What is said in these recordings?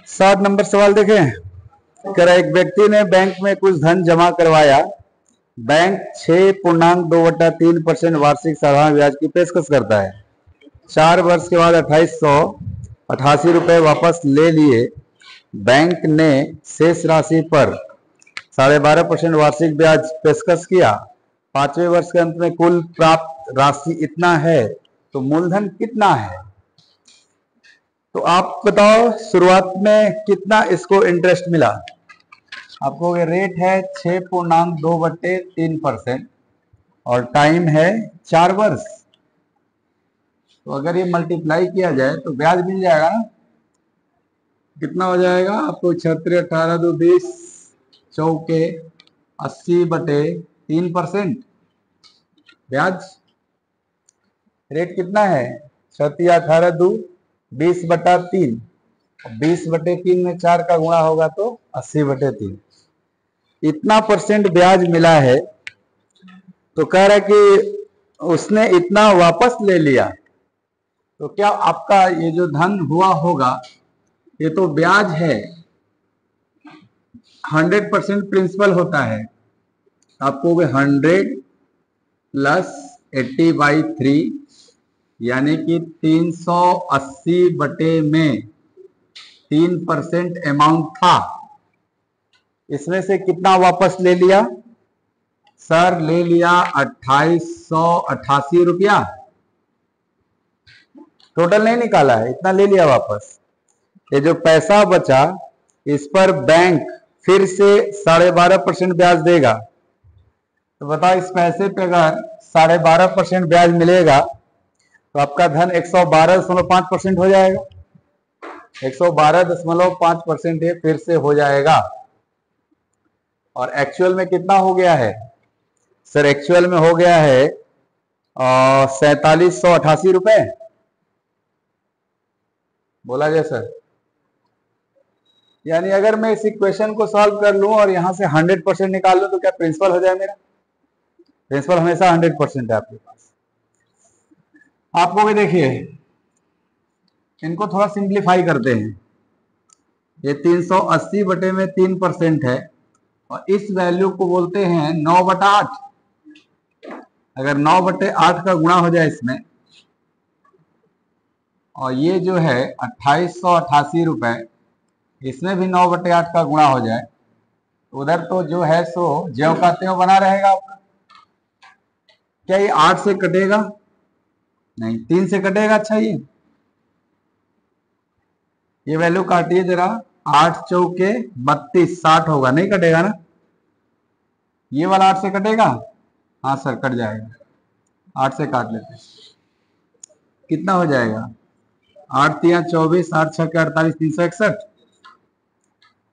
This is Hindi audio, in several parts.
7 नंबर सवाल देखें। कह रहा है एक व्यक्ति ने बैंक में कुछ धन जमा करवाया। बैंक 6.2/3% वार्षिक साधारण ब्याज की पेशकश करता है। 4 वर्ष के बाद 2888 रुपए वापस ले लिए। बैंक ने शेष राशि पर 12.5% वार्षिक ब्याज पेशकश किया। 5वें वर्ष के अंत में कुल प्राप्त राशि इतना है, तो मूलधन कितना है? तो आप बताओ शुरुआत में कितना इसको इंटरेस्ट मिला। आपको रेट है 6.2/3% और टाइम है 4 वर्ष। तो अगर ये मल्टीप्लाई किया जाए तो ब्याज मिल जाएगा ना। कितना हो जाएगा आपको? 36, 18, 2, 20, चौके 80/3% ब्याज। रेट कितना है? 36, 18, 2, 20/3। 20/3 में 4 का गुणा होगा तो 80/3। इतना परसेंट ब्याज मिला है। तो कह रहा है कि उसने इतना वापस ले लिया। तो क्या आपका ये जो धन हुआ होगा, ये तो ब्याज है। 100% प्रिंसिपल होता है। आपको 100 प्लस 80/3 यानी कि 380 बटे में 3% अमाउंट था। इसमें से कितना वापस ले लिया? सर ले लिया 2888 रुपया। टोटल नहीं निकाला है, इतना ले लिया वापस। ये जो पैसा बचा इस पर बैंक फिर से 12.5% ब्याज देगा। तो बताओ इस पैसे पे अगर 12.5% ब्याज मिलेगा तो आपका धन 112.5% हो जाएगा। 112.5% ये फिर से हो जाएगा। और एक्चुअल में कितना हो गया है? सर एक्चुअल में हो गया है 4788 रुपए। बोला जाए सर। यानी अगर मैं इस इक्वेशन को सॉल्व कर लूं और यहां से 100% निकाल लूं तो क्या प्रिंसिपल हो जाए मेरा? प्रिंसिपल हमेशा 100% है आपके पास। आपको भी देखिए, इनको थोड़ा सिंप्लीफाई करते हैं। ये 380 बटे में 3% है और इस वैल्यू को बोलते हैं 9/8। अगर 9/8 का गुणा हो जाए इसमें, और ये जो है 2888 रुपए, इसमें भी 9/8 का गुणा हो जाए, उधर तो जो है सो ज्यों का त्यों बना रहेगा आपका। क्या ये 8 से कटेगा? नहीं, 3 से कटेगा। अच्छा ये वैल्यू काटिए जरा। 8 चौके 32, 60 होगा। नहीं कटेगा ना? ये वाला 8 से कटेगा? हाँ सर कट जाएगा। 8 से काट लेते हैं। कितना हो जाएगा? 8 तिया 24, 8 छक्के 48, 361।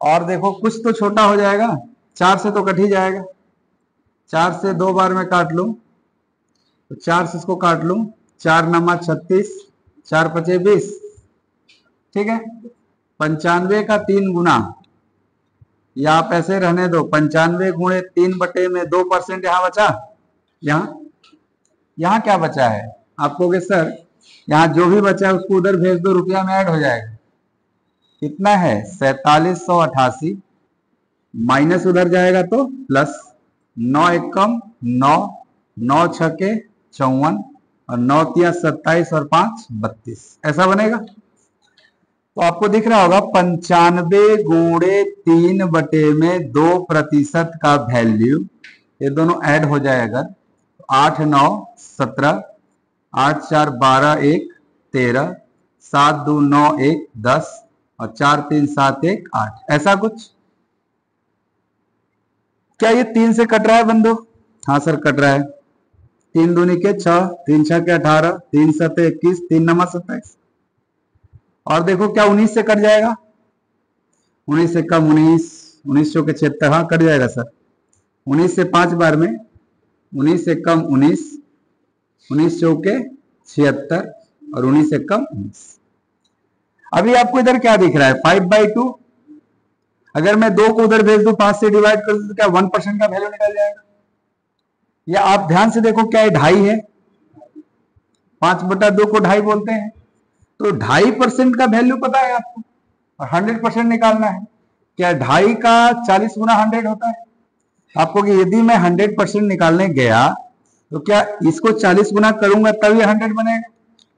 और देखो कुछ तो छोटा हो जाएगा। 4 से तो कट ही जाएगा। 4 से 2 बार में काट लूं तो 4 से इसको काट लूं। 4 नमा 36, 4 पचे 20। ठीक है। 95 का 3 गुना, या आप ऐसे रहने दो। 95 गुणे 3 बटे में 2% यहां बचा। यहां क्या बचा है? आप कहोगे सर यहां जो भी बचा है उसको उधर भेज दो, रुपया में ऐड हो जाएगा। कितना है? 4788 माइनस उधर जाएगा तो प्लस। 9 एकम 9, 9 छके 54 और 9 तिया 27 और 5 32। ऐसा बनेगा। तो आपको दिख रहा होगा 95 गुणे 3 बटे में 2% का वैल्यू, ये दोनों ऐड हो जाए अगर 8 9 17, 8 4 12 1 13, 7 2 9 1 10 और 4 3 7 1 8। ऐसा कुछ। क्या ये 3 से कट रहा है बंदो? हाँ सर कट रहा है। 3 दूनी के 6, 3 6 के 18, 3 7 21, 3 नमा 27। और देखो क्या 19 से कट जाएगा? 19 से कम 19, 19 चौके 76। हाँ कट जाएगा सर। 19 से 5 बार में 19 से कम 19, 19 चौके 76 और 19 से कम 19। अभी आपको इधर क्या दिख रहा है? 5/2। अगर मैं 2 को उधर भेज दूं, 5 से डिवाइड कर दूं तो क्या 1% का वैल्यू निकल जाएगा? या आप ध्यान से देखो क्या ये 2.5 है। 5/2 को 2.5 बोलते हैं। तो 2.5% का वैल्यू पता है आपको? और 100% निकालना है। क्या 2.5 का 40 गुना 100 होता है आपको? कि यदि मैं 100% निकालने गया तो क्या इसको 40 गुना करूंगा तभी 100 बनेगा?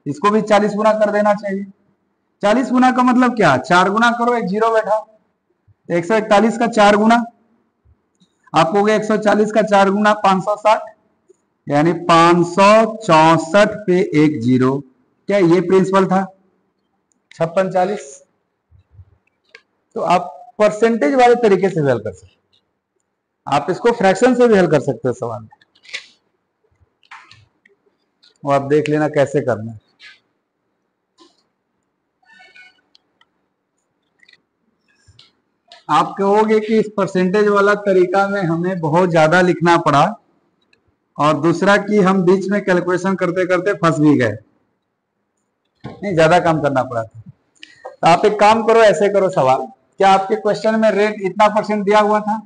इसको भी 40 गुना कर देना चाहिए। 40 गुना का मतलब क्या? 4 गुना करो, एक जीरो बैठा। 141 का 4 गुना आपको 140 का 4 गुना 560, यानी 564 पे एक जीरो। क्या ये प्रिंसिपल था? 5640। तो आप परसेंटेज वाले तरीके से भी हल कर सकते हैं, आप इसको फ्रैक्शन से भी हल कर सकते हो सवाल, वो आप देख लेना कैसे करना है। आप कहोगे कि इस परसेंटेज वाला तरीका में हमें बहुत ज्यादा लिखना पड़ा, और दूसरा कि हम बीच में कैलकुलेशन करते करते फंस भी गए, नहीं ज्यादा काम करना पड़ा था। तो आप एक काम करो, ऐसे करो सवाल, क्या आपके क्वेश्चन में रेट इतना % दिया हुआ था?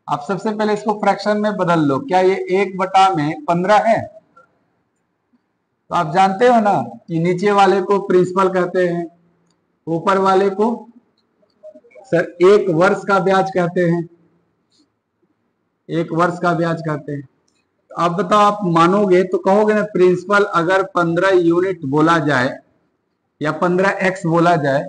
आप सबसे पहले इसको फ्रैक्शन में बदल लो। क्या ये 1/15 है? तो आप जानते हो ना कि नीचे वाले को प्रिंसिपल कहते हैं, ऊपर वाले को सर 1 वर्ष का ब्याज कहते हैं, 1 वर्ष का ब्याज कहते हैं। तो आप बताओ, आप मानोगे तो कहोगे ना, प्रिंसिपल अगर 15 यूनिट बोला जाए या 15x बोला जाए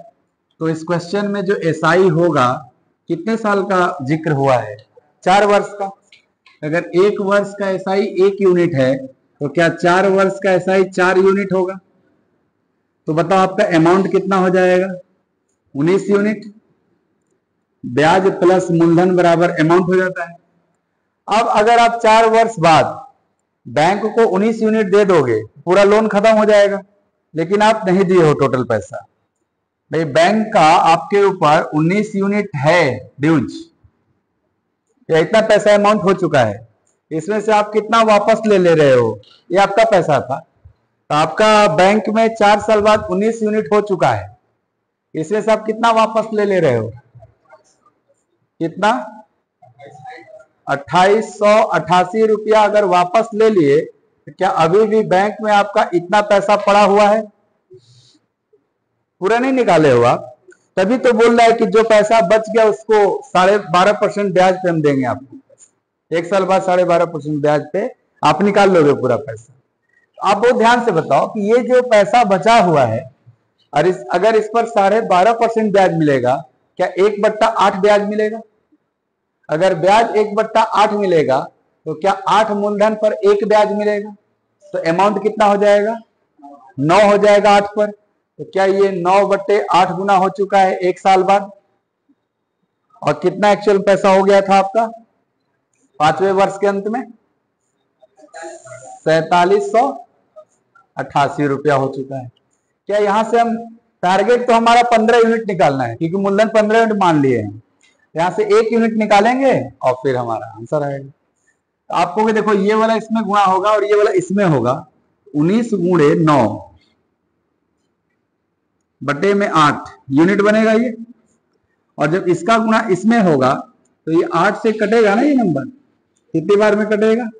तो इस क्वेश्चन में जो एसआई होगा कितने साल का जिक्र हुआ है? 4 वर्ष का। अगर 1 वर्ष का एसआई 1 यूनिट है तो क्या 4 वर्ष का एसआई 4 यूनिट होगा? तो बताओ आपका अमाउंट कितना हो जाएगा? 19 यूनिट। ब्याज प्लस मूलधन बराबर अमाउंट हो जाता है। अब अगर आप 4 वर्ष बाद बैंक को 19 यूनिट दे दोगे, पूरा लोन खत्म हो जाएगा, लेकिन आप नहीं दिए हो टोटल पैसा। भाई बैंक का आपके ऊपर 19 यूनिट है ड्यूज, या इतना पैसा अमाउंट हो चुका है, इसमें से आप कितना वापस ले रहे हो? ये आपका पैसा था, तो आपका बैंक में 4 साल बाद 19 यूनिट हो चुका है, इसमें से आप कितना वापस ले रहे हो? कितना? 2888 रुपया अगर वापस ले लिए तो क्या अभी भी बैंक में आपका इतना पैसा पड़ा हुआ है? पूरा नहीं निकाले हो आप, तभी तो बोल रहा है कि जो पैसा बच गया उसको 12.5% ब्याज पे हम देंगे आपको। 1 साल बाद 12.5% ब्याज पे आप निकाल लोगे पूरा पैसा। आप बहुत ध्यान से बताओ कि ये जो पैसा बचा हुआ है, और अगर इस पर 12.5% ब्याज मिलेगा, क्या 1/8 ब्याज मिलेगा? अगर ब्याज 1/8 मिलेगा तो क्या 8 मूलधन पर 1 ब्याज मिलेगा? तो अमाउंट कितना हो जाएगा? 9 हो जाएगा 8 पर। तो क्या ये 9/8 गुना हो चुका है 1 साल बाद? और कितना एक्चुअल पैसा हो गया था आपका 5वें वर्ष के अंत में? 4788 रुपया हो चुका है। क्या यहां से हम टारगेट तो हमारा 15 यूनिट निकालना है, क्योंकि मूलधन 15 यूनिट मान लिए हैं, यहां से 1 यूनिट निकालेंगे और फिर हमारा आंसर आएगा। तो आपको भी देखो, ये वाला इसमें गुणा होगा और ये वाला इसमें होगा। 19 गुणे 9 बटे में 8 यूनिट बनेगा ये, और जब इसका गुणा इसमें होगा तो ये 8 से कटेगा ना, ये नंबर कितनी बार में कटेगा?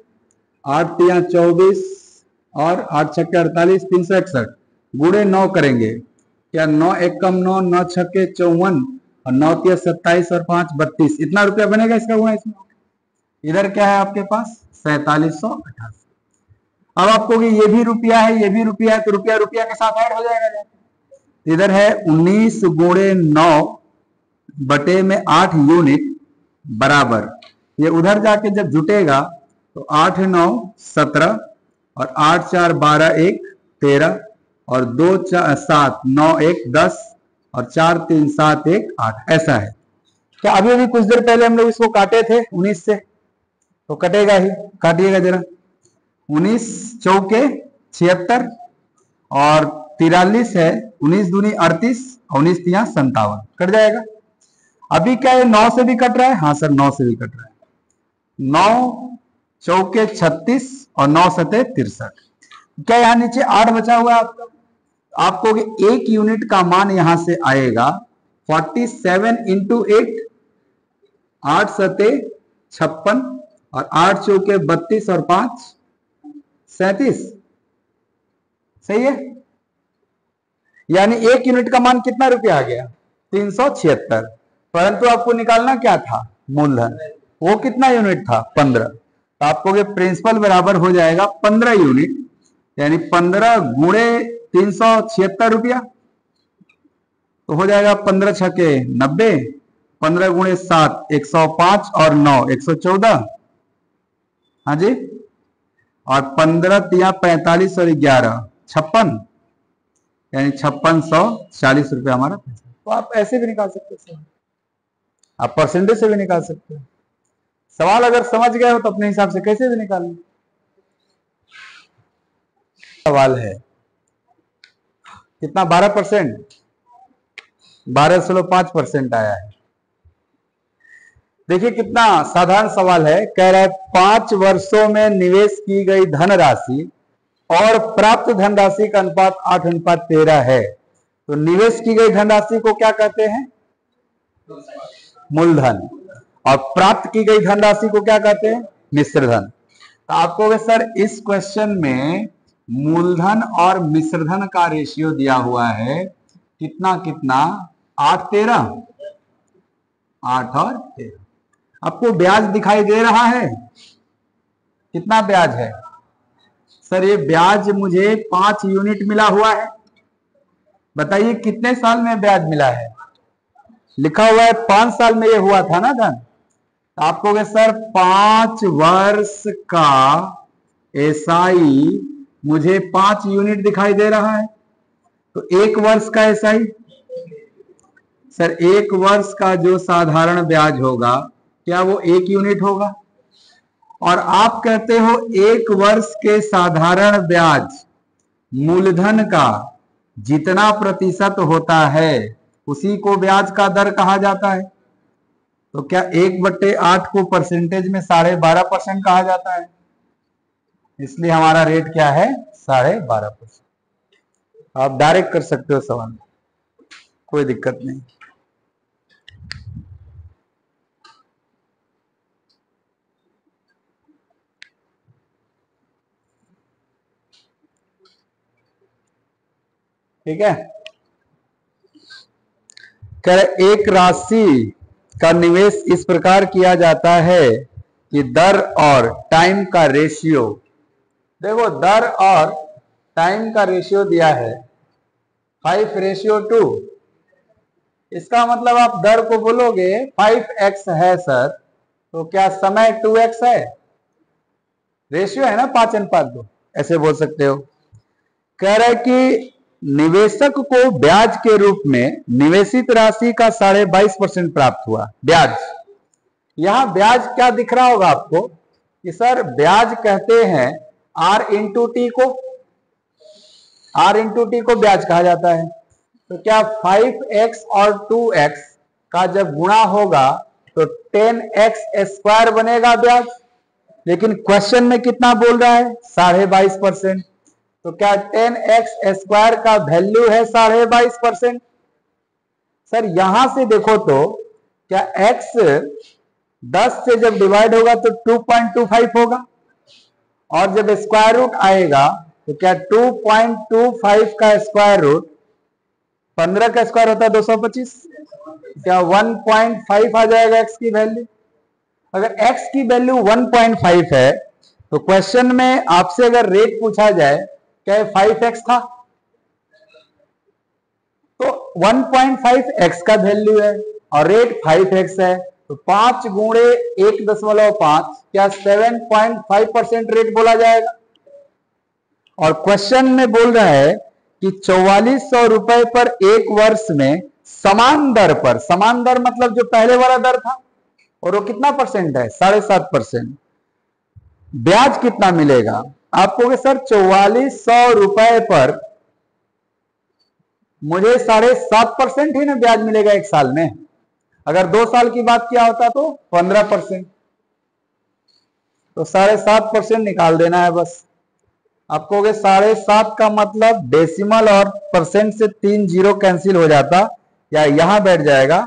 8 तिया 24 और 8 छक्के 48, 361 गुणे 9 करेंगे। क्या 9 एकम 9, 9 छक्के 54 और 9 तिया 27 और 5 32, इतना रुपया बनेगा इसका गुणा इसमें। इधर क्या है आपके पास? 4788। अब आपको कि ये भी रुपया है, ये भी रुपया है, तो रुपया रुपया के साथ ऐड हो जाएगा। इधर है 19 गुणे 9 बटे में 8 यूनिट बराबर, ये उधर जाके जब जुटेगा तो 8 9 17 और 8 4 12 1 13 और 2 4 7 9 1 10 और 4 3 7 1 8, ऐसा है। क्या अभी अभी कुछ देर पहले हम लोग इसको काटे थे 19 से, तो कटेगा ही, काटिएगा जरा। 19 चौके 76 और 43 है, 19 दूनी 38 और 19 तिया 57, कट जाएगा। अभी क्या है, 9 से भी कट रहा है? हाँ सर 9 से भी कट रहा है। 9 चौके 36 और 9 सते 63। क्या यहाँ नीचे 8 बचा हुआ है आपका? आपको 1 यूनिट का मान यहां से आएगा 47 इंटू 8, 8 सते 56 और 8 चौके 32 और 5 37, सही है। यानी 1 यूनिट का मान कितना रुपया आ गया? 376, परंतु आपको निकालना क्या था, मूलधन। वो कितना यूनिट था, 15। तो आपको प्रिंसिपल बराबर हो जाएगा 15 यूनिट, यानी 15 गुणे 376 रुपया। तो हो जाएगा 15 छके 90, 15 गुणे 7 105 और 9 114। हाँ जी, और 15 तिया 45 और 11 56, यानी 5640 रुपया हमारा पैसा। तो आप ऐसे भी निकाल सकते हो, आप परसेंटेज से भी निकाल सकते हो। सवाल अगर समझ गए हो तो अपने हिसाब से कैसे भी निकाल लो। सवाल है कितना, 12%, 12.5% आया है। देखिए कितना साधारण सवाल है, कह रहा है 5 वर्षों में निवेश की गई धनराशि और प्राप्त धनराशि का अनुपात 8:13 है। तो निवेश की गई धनराशि को क्या कहते हैं, मूलधन, और प्राप्त की गई धनराशि को क्या कहते हैं, मिश्रधन। तो आपको सर इस क्वेश्चन में मूलधन और मिश्रधन का रेशियो दिया हुआ है, कितना कितना, 8:13, 8 और 13। आपको ब्याज दिखाई दे रहा है, कितना ब्याज है सर, ये ब्याज मुझे 5 यूनिट मिला हुआ है। बताइए कितने साल में ब्याज मिला है, लिखा हुआ है 5 साल में ये हुआ था ना धन। आपको सर 5 वर्ष का एसआई मुझे 5 यूनिट दिखाई दे रहा है। तो 1 वर्ष का एसआई, सर 1 वर्ष का जो साधारण ब्याज होगा क्या वो 1 यूनिट होगा। और आप कहते हो 1 वर्ष के साधारण ब्याज मूलधन का जितना प्रतिशत होता है उसी को ब्याज का दर कहा जाता है। तो क्या 1/8 को परसेंटेज में 12.5% कहा जाता है, इसलिए हमारा रेट क्या है, 12.5%। आप डायरेक्ट कर सकते हो सवाल, कोई दिक्कत नहीं। ठीक है, एक राशि का निवेश इस प्रकार किया जाता है कि दर और टाइम का रेशियो, देखो दर और टाइम का रेशियो दिया है 5:2। इसका मतलब आप दर को बोलोगे 5x है सर, तो क्या समय 2x है, रेशियो है ना 5:2, ऐसे बोल सकते हो। कह रहा है कि निवेशक को ब्याज के रूप में निवेशित राशि का 22.5% प्राप्त हुआ ब्याज। यहां ब्याज क्या दिख रहा होगा आपको कि सर ब्याज कहते हैं R इंटू टी को, R इंटू टी को ब्याज कहा जाता है। तो क्या 5x और 2x का जब गुणा होगा तो 10x² बनेगा ब्याज, लेकिन क्वेश्चन में कितना बोल रहा है, 22.5%। तो क्या 10x² का वैल्यू है 22.5%। सर यहां से देखो तो क्या x 10 से जब डिवाइड होगा तो 2.25 होगा, और जब स्क्वायर रूट आएगा तो क्या 2.25 का स्क्वायर रूट 15 का स्क्वायर होता है 225, क्या 1.5 आ जाएगा x की वैल्यू। अगर x की वैल्यू 1.5 है तो क्वेश्चन में आपसे अगर रेट पूछा जाए क्या 5x था, तो 1.5x का वैल्यू है और रेट 5x है, तो 5 गुणे 1.5 क्या 7.5% रेट बोला जाएगा। और क्वेश्चन में बोल रहा है कि 4400 रुपए पर 1 वर्ष में समान दर पर, समान दर मतलब जो पहले वाला दर था, और वो कितना परसेंट है, 7.5%, ब्याज कितना मिलेगा आपको। सर 4400 रुपए पर मुझे 7.5% ही ना ब्याज मिलेगा 1 साल में। अगर 2 साल की बात किया होता तो 15%, तो 7.5% निकाल देना है बस। आपको 7.5 का मतलब डेसिमल और परसेंट से 3 जीरो कैंसिल हो जाता या यहां बैठ जाएगा,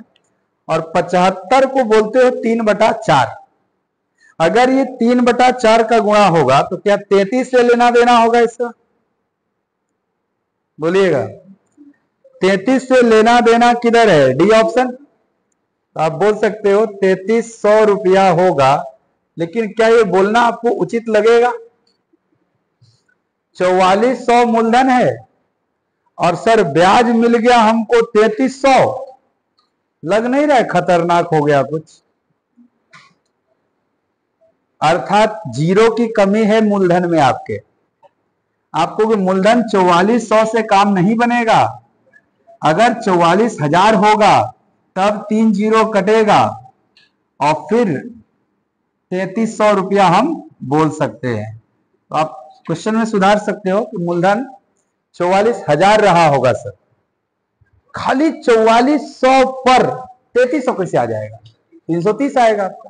और 75 को बोलते हो 3/4। अगर ये 3/4 का गुणा होगा तो क्या 33 से लेना देना होगा इसका, बोलिएगा 33 से लेना देना किधर है? D option. तो आप बोल सकते हो 3300 रुपया होगा, लेकिन क्या ये बोलना आपको उचित लगेगा? 4400 मूलधन है और सर ब्याज मिल गया हमको 3300। लग नहीं रहा है खतरनाक हो गया कुछ? अर्थात जीरो की कमी है मूलधन में आपके। आपको कि मूलधन 4400 से काम नहीं बनेगा। अगर 44,000 होगा तब 3 जीरो कटेगा और फिर 3300 रुपया हम बोल सकते हैं। तो आप क्वेश्चन में सुधार सकते हो कि मूलधन 44,000 रहा होगा सर। खाली 4400 पर 3300 कैसे आ जाएगा? 330 आएगा आपका।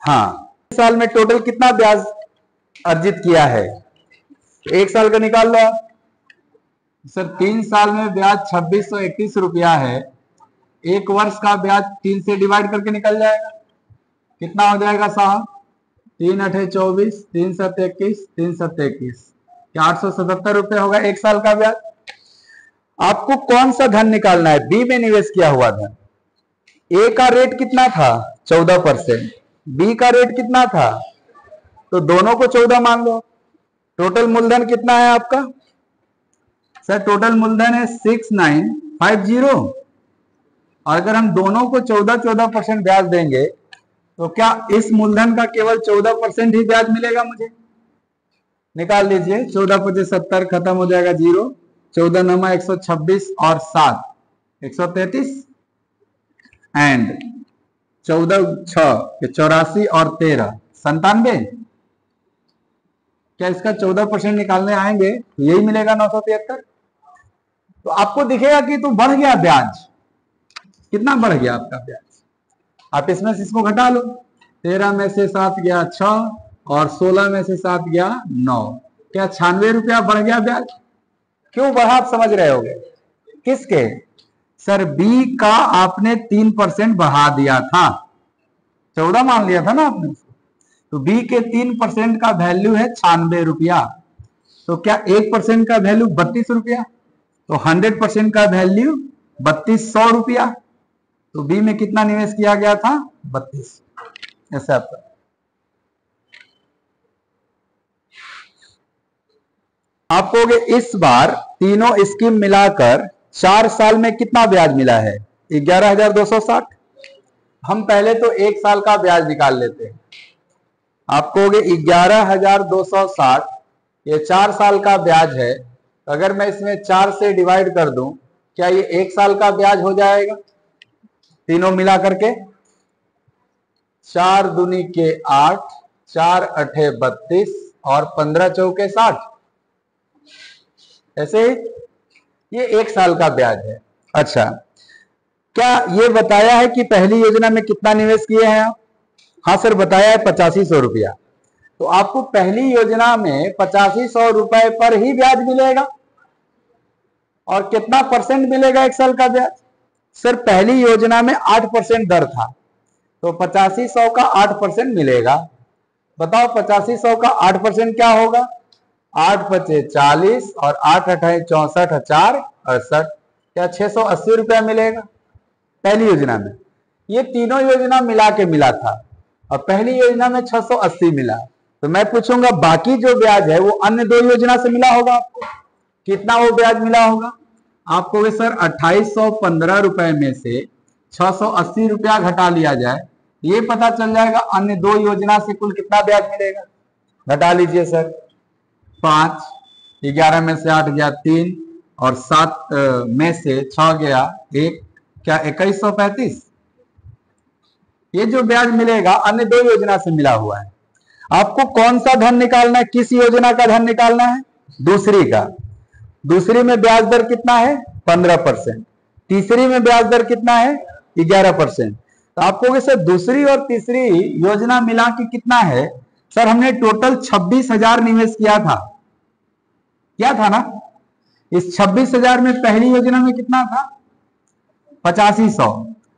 हाँ, साल में टोटल कितना ब्याज अर्जित किया है? एक साल का निकाल लो आप। सर 3 साल में ब्याज 2631 रुपया है। एक वर्ष का ब्याज 3 से डिवाइड करके निकल जाएगा। कितना हो जाएगा साहब? 3 8 24, 3 7 21, 3 7 21, 877 रुपये होगा एक साल का ब्याज। आपको कौन सा धन निकालना है? बी में निवेश किया हुआ धन। ए का रेट कितना था? 14%। बी का रेट कितना था? तो दोनों को 14 मान लो। टोटल मूलधन कितना है आपका? सर टोटल मूलधन है 6950। और अगर हम दोनों को 14% ब्याज देंगे तो क्या इस मूलधन का केवल 14% ही ब्याज मिलेगा मुझे? निकाल लीजिए। 14 पचे 70, खत्म हो जाएगा जीरो। 14 नमा 126 और 7 133 एंड 14 6 84 और 13 97। क्या इसका 14% निकालने आएंगे तो यही मिलेगा 973। तो आपको दिखेगा कि तो बढ़ गया ब्याज। कितना बढ़ गया आपका ब्याज? आप इसमें से इसको घटा लो। 13 में से 7 गया 6 और 16 में से 7 गया 9। क्या 96 रुपया बढ़ गया ब्याज? क्यों बढ़ा आप समझ रहे होगे। किसके? सर बी का आपने 3% बढ़ा दिया था। 14 मान लिया था ना आपने। तो बी के 3% का वैल्यू है 96 रुपया। तो क्या 1% का वैल्यू 32 रुपया? तो 100% का वैल्यू 3200 रुपया। तो बी में कितना निवेश किया गया था? 32। ऐसा आपका। आप कहोगे इस बार तीनों स्कीम मिलाकर 4 साल में कितना ब्याज मिला है? 11,260। हम पहले तो एक साल का ब्याज निकाल लेते हैं। आप कहोगे 11,260 ये 4 साल का ब्याज है। अगर मैं इसमें 4 से डिवाइड कर दूं, क्या ये एक साल का ब्याज हो जाएगा? तीनों मिला करके 4 दूनी के 8, 4 अठे 32 और 15 चौके 60। ऐसे ही ये एक साल का ब्याज है। अच्छा, क्या ये बताया है कि पहली योजना में कितना निवेश किए हैं आप? हाँ सर बताया है 8500 रुपया। तो आपको पहली योजना में 8500 रुपए पर ही ब्याज मिलेगा। और कितना परसेंट मिलेगा एक साल का ब्याज? सर पहली योजना में 8% दर था, तो 8500 का 8% मिलेगा। बताओ 8500 का 8% क्या होगा? 8 पचे 40 और 8 अठाई 64, 4 68। क्या 680 रुपया मिलेगा पहली योजना में? ये तीनों योजना मिला के मिला था और पहली योजना में 680 मिला। तो मैं पूछूंगा बाकी जो ब्याज है वो अन्य दो योजना से मिला होगा आपको। कितना वो ब्याज मिला होगा? आपको सर 2815 रुपए में से 680 रुपया घटा लिया जाए, ये पता चल जाएगा अन्य दो योजना से कुल कितना ब्याज मिलेगा। घटा लीजिए सर। 5, 11 में से 8 गया 3 और 7 में से 6 गया 1, क्या 2135। ये जो ब्याज मिलेगा अन्य दो योजना से मिला हुआ है। आपको कौन सा धन निकालना है? किस योजना का धन निकालना है? दूसरी का। दूसरी में ब्याज दर कितना है? 15%। तीसरी में ब्याज दर कितना है? 11%। तो आपको सर दूसरी और तीसरी योजना मिला के कितना है? सर हमने टोटल 26,000 निवेश किया था ना। इस 26,000 में पहली योजना में कितना था? 8500।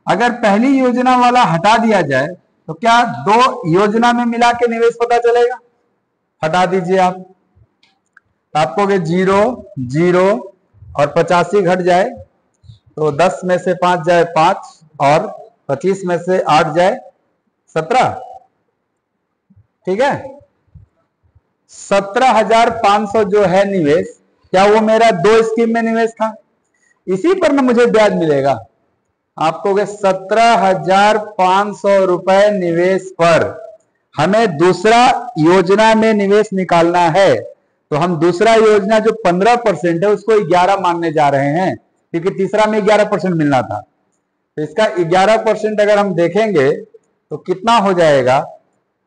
अगर पहली योजना वाला हटा दिया जाए तो क्या दो योजना में मिला के निवेश पता चलेगा? हटा दीजिए आप। आप कहोगे 0 0 और 85 घट जाए तो 10 में से 5 जाए 5 और 25 में से 8 जाए 17। ठीक है, 17,500 जो है निवेश, क्या वो मेरा 2 स्कीम में निवेश था? इसी पर ना मुझे ब्याज मिलेगा। आपको 17,500 रुपए निवेश पर हमें दूसरा योजना में निवेश निकालना है, तो हम दूसरा योजना जो 15% है उसको 11 मानने जा रहे हैं, क्योंकि तीसरा में 11% मिलना था। तो इसका 11% अगर हम देखेंगे तो कितना हो जाएगा,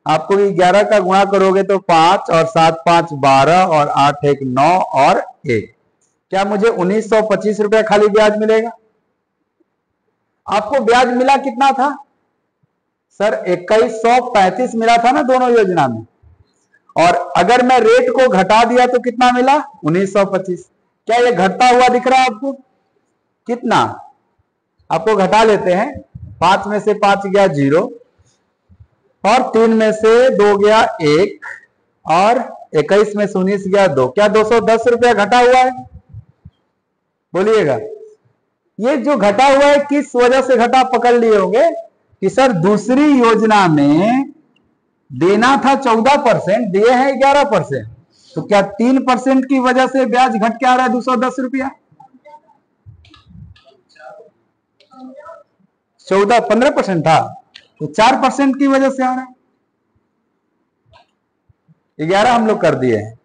आपको 11 का गुणा करोगे तो 5 और 7 5 12 और 8 1 9 और 1, क्या मुझे 1925 रुपया खाली ब्याज मिलेगा? आपको ब्याज मिला कितना था सर? 2135 मिला था ना दोनों योजना में, और अगर मैं रेट को घटा दिया तो कितना मिला? 1925। क्या ये घटता हुआ दिख रहा है आपको? कितना? आपको घटा लेते हैं, 5 में से 5 गया 0 और 3 में से 2 गया 1 और 21 में से 19 गया 2, क्या 210 रुपया घटा हुआ है? बोलिएगा, ये जो घटा हुआ है किस वजह से घटा? पकड़ लिए होंगे कि सर दूसरी योजना में देना था 14%, दिए हैं 11%, तो क्या 3% की वजह से ब्याज घट के आ रहा है 210 रुपया? 15% था तो 4% की वजह से आ रहा है, 11 हम लोग कर दिए हैं।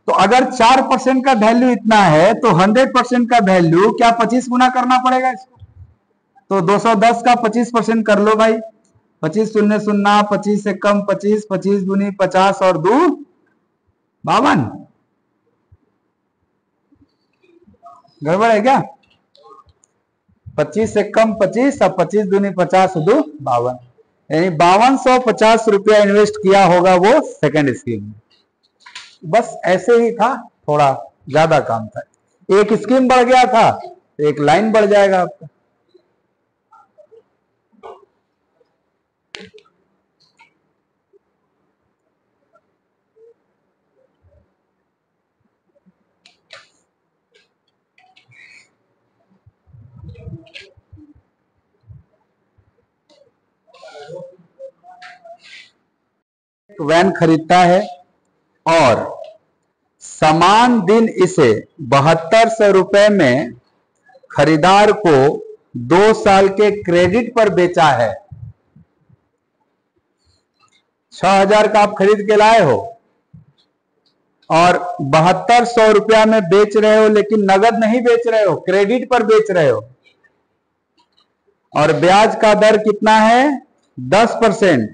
तो अगर 4% का वैल्यू इतना है तो 100% का वैल्यू क्या 25 गुना करना पड़ेगा इसको? तो 210 का 25% कर लो भाई, 25 शून्य शून्य, 25 से कम 25, 25 दूनी 50 और 2 52। गड़बड़ है क्या? 25 से कम 25 और 25 दूनी 50 2 52, यानी 5250 रुपया इन्वेस्ट किया होगा वो सेकंड स्कीम में। बस ऐसे ही था, थोड़ा ज्यादा काम था, एक स्कीम बढ़ गया था तो एक लाइन बढ़ जाएगा आपका। वैन खरीदता है और समान दिन इसे 7200 रुपए में खरीदार को 2 साल के क्रेडिट पर बेचा है। 6000 का आप खरीद के लाए हो और 7200 रुपया में बेच रहे हो, लेकिन नगद नहीं बेच रहे हो, क्रेडिट पर बेच रहे हो, और ब्याज का दर कितना है? 10%।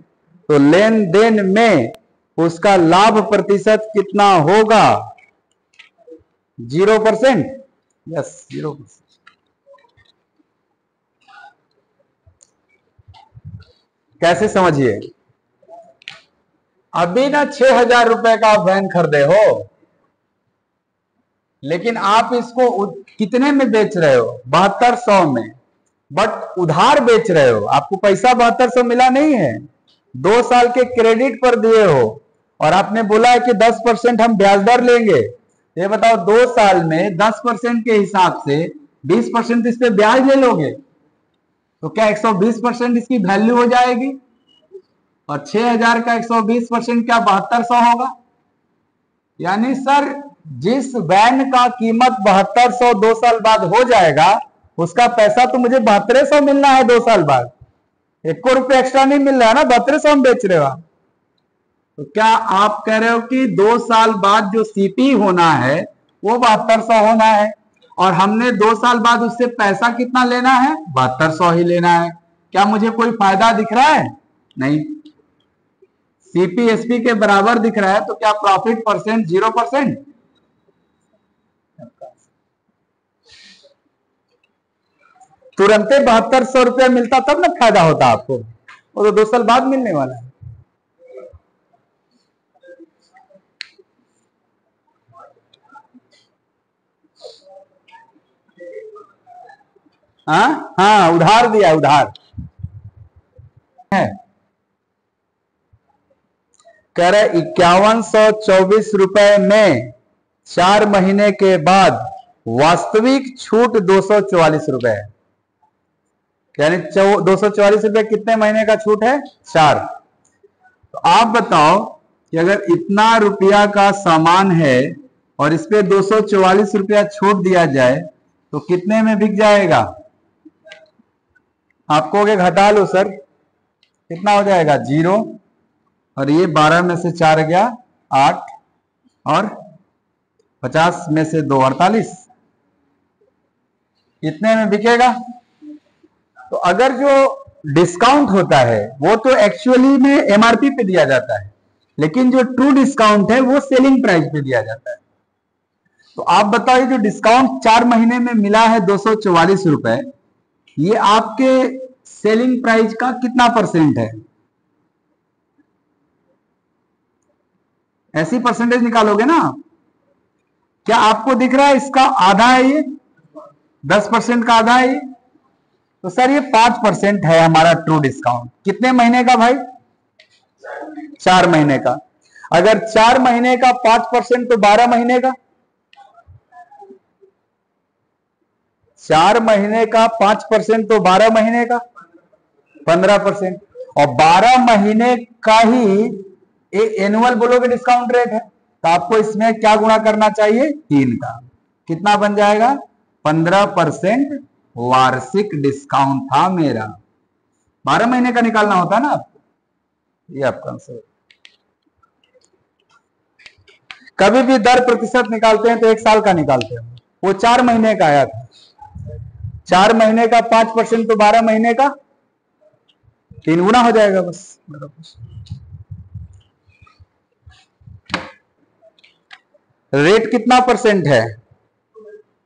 तो लेन देन में उसका लाभ प्रतिशत कितना होगा? 0%। यस, 0%। कैसे समझिए, अभी ना 6000 रुपए का आप वैन खरीदे हो, लेकिन आप इसको कितने में बेच रहे हो? 7200 में, बट उधार बेच रहे हो, आपको पैसा 7200 मिला नहीं है, 2 साल के क्रेडिट पर दिए हो, और आपने बोला है कि 10% हम ब्याज दर लेंगे। ये बताओ, 2 साल में 10% के हिसाब से 20% इस पे ब्याज ले लोगे तो क्या 120% इसकी वैल्यू हो जाएगी? और 6000 का 120% क्या 7200 होगा? यानी सर जिस वैन का कीमत 7200 2 साल बाद हो जाएगा, उसका पैसा तो मुझे 7200 मिलना है 2 साल बाद, 1 रुपये एक्स्ट्रा नहीं मिल रहा है ना, 7200 हम बेच रहे हो। तो क्या आप कह रहे हो कि 2 साल बाद जो सीपी होना है वो 7200 होना है, और हमने 2 साल बाद उससे पैसा कितना लेना है? 7200 ही लेना है। क्या मुझे कोई फायदा दिख रहा है? नहीं। सीपी एसपी के बराबर दिख रहा है, तो क्या प्रॉफिट परसेंट 0%? तुरंते 7200 रुपया मिलता तब ना फायदा होता आपको, वो तो 2 साल बाद मिलने वाला है। हाँ हाँ, उधार दिया, उधार है। कह रहे 5124 रुपए में 4 महीने के बाद वास्तविक छूट 244 रुपए है, यानी 244 रुपए कितने महीने का छूट है? 4। तो आप बताओ कि अगर इतना रुपया का सामान है और इस पे 244 रुपया छूट दिया जाए तो कितने में बिक जाएगा? आप कहोगे घटा लो सर, कितना हो जाएगा? 0, और ये 12 में से 4 गया 8, और 50 में से 2 48, इतने में बिकेगा। तो अगर जो डिस्काउंट होता है वो तो एक्चुअली में एमआरपी पे दिया जाता है, लेकिन जो ट्रू डिस्काउंट है वो सेलिंग प्राइस पे दिया जाता है। तो आप बताइए जो डिस्काउंट 4 महीने में मिला है 244 रुपए, ये आपके सेलिंग प्राइस का कितना % है? ऐसी परसेंटेज निकालोगे ना। क्या आपको दिख रहा है इसका आधा है, ये 10% का आधा है ये? तो सर ये 5% है हमारा ट्रू डिस्काउंट। कितने महीने का भाई? 4 महीने का। अगर 4 महीने का 5% तो 12 महीने का। 4 महीने का 5% तो 12 महीने का 15%, और 12 महीने का ही एनुअल बोलोगे डिस्काउंट रेट है, तो आपको इसमें क्या गुणा करना चाहिए? 3 का। कितना बन जाएगा? 15% वार्षिक डिस्काउंट था मेरा। 12 महीने का निकालना होता है ना आपको, ये आपका आंसर। कभी भी दर प्रतिशत निकालते हैं तो 1 साल का निकालते हैं, वो 4 महीने का आया था। 4 महीने का 5% तो 12 महीने का 3 गुना हो जाएगा बस। रेट कितना % है?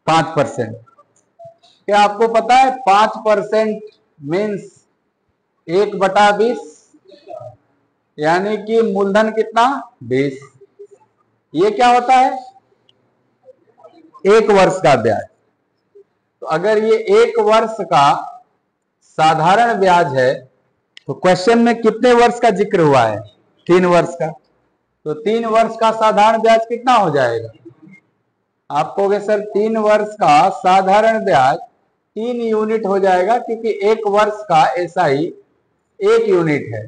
5%। क्या आपको पता है 5% मीन्स 1/20, यानी कि मूलधन कितना? 20। ये क्या होता है? 1 वर्ष का ब्याज। तो अगर ये 1 वर्ष का साधारण ब्याज है तो क्वेश्चन में कितने वर्ष का जिक्र हुआ है? 3 वर्ष का। तो 3 वर्ष का साधारण ब्याज कितना हो जाएगा? आप कहोगे सर 3 वर्ष का साधारण ब्याज 3 यूनिट हो जाएगा, क्योंकि 1 वर्ष का एसआई 1 यूनिट है।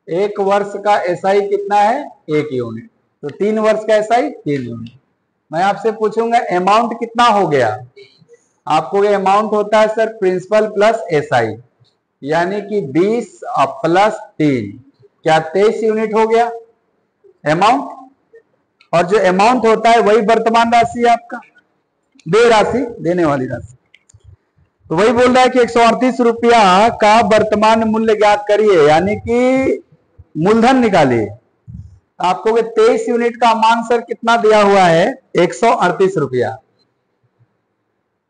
1 वर्ष का एसआई कितना है? 1 यूनिट। तो 3 वर्ष का एसआई 3 यूनिट। मैं आपसे पूछूंगा अमाउंट कितना हो गया? आपको ये अमाउंट होता है सर प्रिंसिपल प्लस एसआई, यानी कि 20 प्लस 3, क्या 23 यूनिट हो गया अमाउंट? और जो अमाउंट होता है वही वर्तमान राशि है आपका, देय राशि, देने वाली राशि। तो वही बोल रहा है कि 138 रुपया का वर्तमान मूल्य ज्ञात करिए, यानी कि मूलधन निकालिए। आपको 23 यूनिट का मान सर कितना दिया हुआ है? 138 रुपया।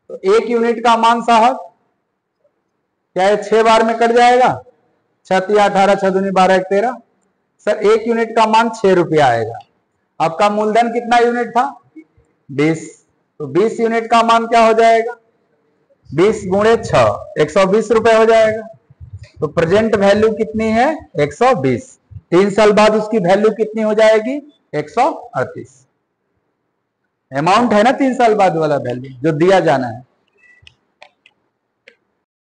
तो 1 यूनिट का मान साहब क्या है? 6 बार में कट जाएगा। 6 18 6 दूनी 12 1 13। सर 1 यूनिट का मान 6 रुपया आएगा। आपका मूलधन कितना यूनिट था? 20। तो 20 यूनिट का मान क्या हो जाएगा? 20 गुणे 6, 120 रुपए हो जाएगा। तो प्रेजेंट वैल्यू कितनी है? 120। 3 साल बाद उसकी वैल्यू कितनी हो जाएगी? 138। अमाउंट है ना 3 साल बाद वाला वैल्यू जो दिया जाना है।